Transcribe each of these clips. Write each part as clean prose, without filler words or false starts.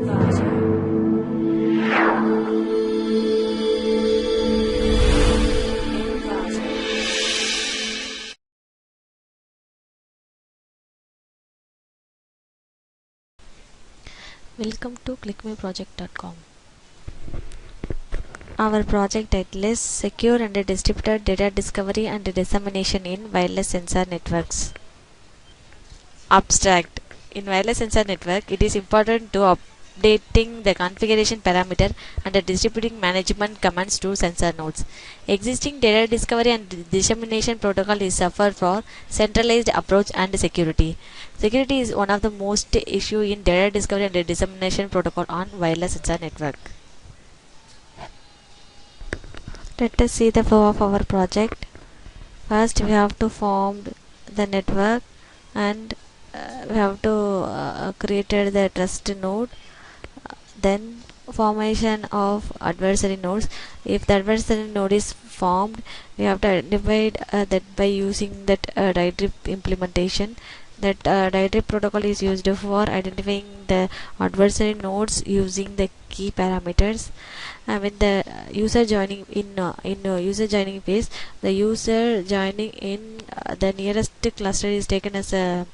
Welcome to clickmeproject.com. Our project title is Secure and Distributed Data Discovery and Dissemination in Wireless Sensor Networks. Abstract. In wireless sensor network, it is important to updating the configuration parameter and distributing management commands to sensor nodes. Existing data discovery and dissemination protocol is suffer for centralized approach and security. Security is one of the most issue in data discovery and dissemination protocol on wireless sensor network. Let us see the flow of our project. First, we have to form the network and we have to created the trust node. Then formation of adversary nodes. If the adversary node is formed, we have to identify that by using that diatrib implementation. That diatrib protocol is used for identifying the adversary nodes using the key parameters. When the user joining in user joining phase, the user joining in the nearest cluster is taken as a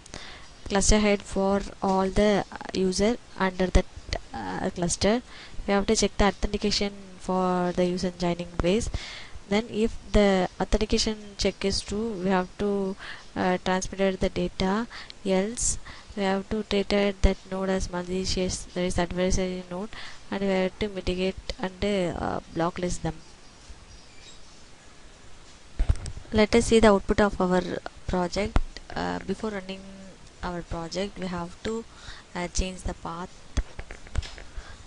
cluster head for all the user under that cluster. We have to check the authentication for the user joining phase. Then if the authentication check is true, we have to transmit the data, else we have to treat that node as malicious, that is adversary node, and we have to mitigate and blocklist them. Let us see the output of our project. Before running our project, we have to change the path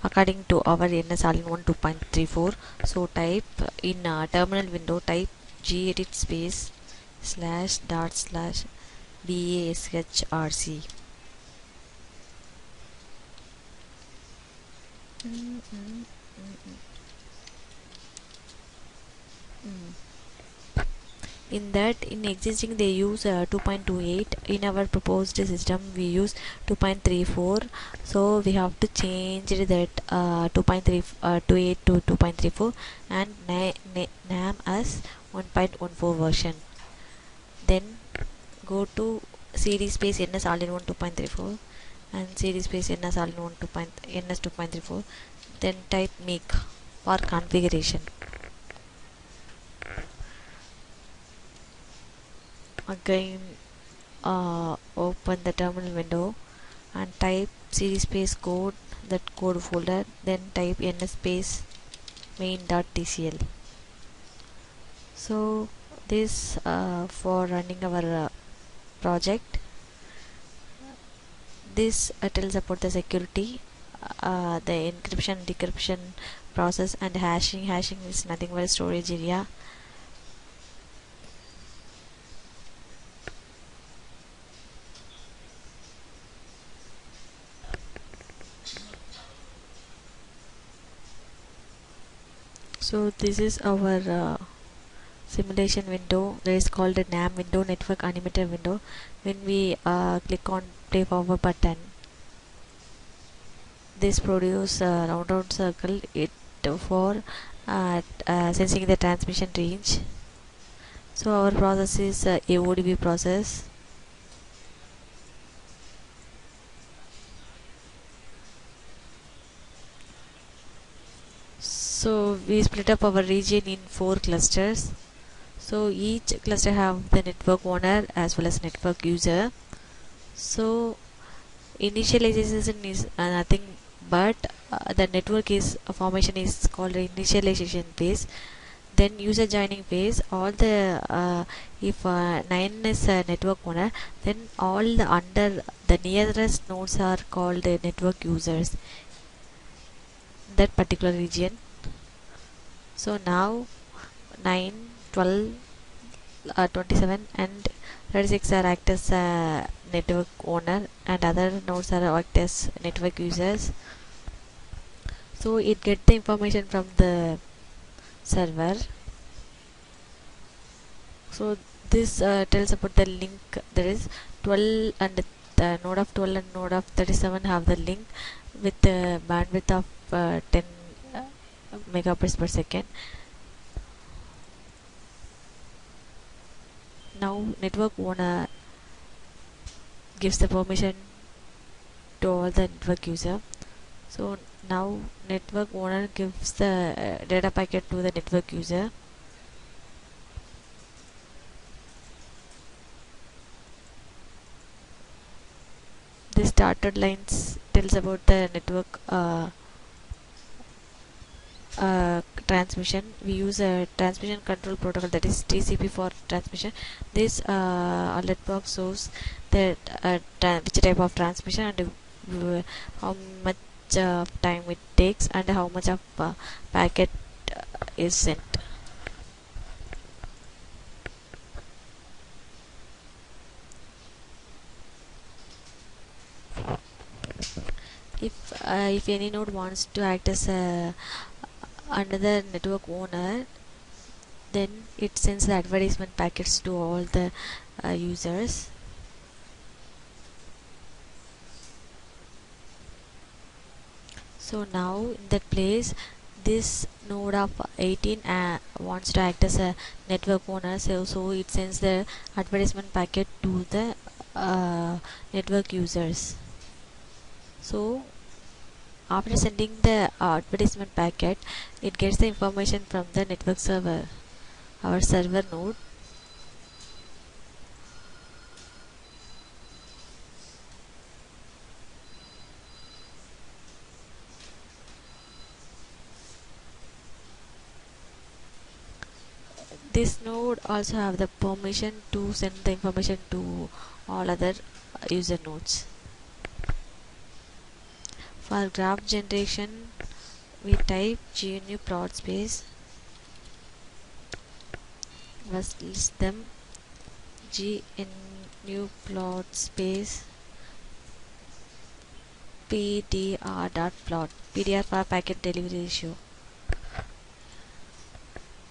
according to our NS all-in-one 2.34. So type in terminal window, type gedit space /./bashrc. In that, in existing they use 2.28. In our proposed system we use 2.34, so we have to change that 2.28 to 2.34 and name as 1.14 version. Then go to cd space ns all-in-one 2.34 and cd space ns all-in-one ns 2.34. then type make for configuration. Again open the terminal window and type cd space code, that code folder, then type ns space main.tcl. So this for running our project. This tells about the security, the encryption decryption process, and hashing. Hashing is nothing but storage area. So this is our simulation window, that is called a NAM window, network animator window. When we click on play forward button, this produces a round circle it for sensing the transmission range. So our process is AODB process. So we split up our region in 4 clusters. So each cluster have the network owner as well as network user. So initialization is nothing but the network is formation is called initialization phase. Then user joining phase, all the if 9 is a network owner, then all the under the nearest nodes are called network users, that particular region. So now 9, 12, 27 and 36 are act as network owner and other nodes are act as network users. So it get the information from the server. So this tells about the link. There is 12 and the node of 12 and node of 37 have the link. with a bandwidth of 10 megabits per second. Now network owner gives the permission to all the network user. So now network owner gives the data packet to the network user. This dotted lines tells about the network transmission. We use a transmission control protocol, that is TCP for transmission. This alert box shows that which type of transmission and how much time it takes and how much of packet is sent. If any node wants to act as a another network owner, then it sends the advertisement packets to all the users. So now in that place, this node of 18 wants to act as a network owner, so it sends the advertisement packet to the network users. So after sending the advertisement packet, it gets the information from the network server, our server node. This node also have the permission to send the information to all other user nodes. For graph generation, we type GNU plot space, first list them, GNU plot space pdr.plot, pdr for packet delivery ratio.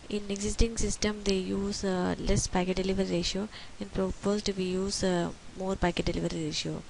In existing system they use less packet delivery ratio. In proposed we use more packet delivery ratio.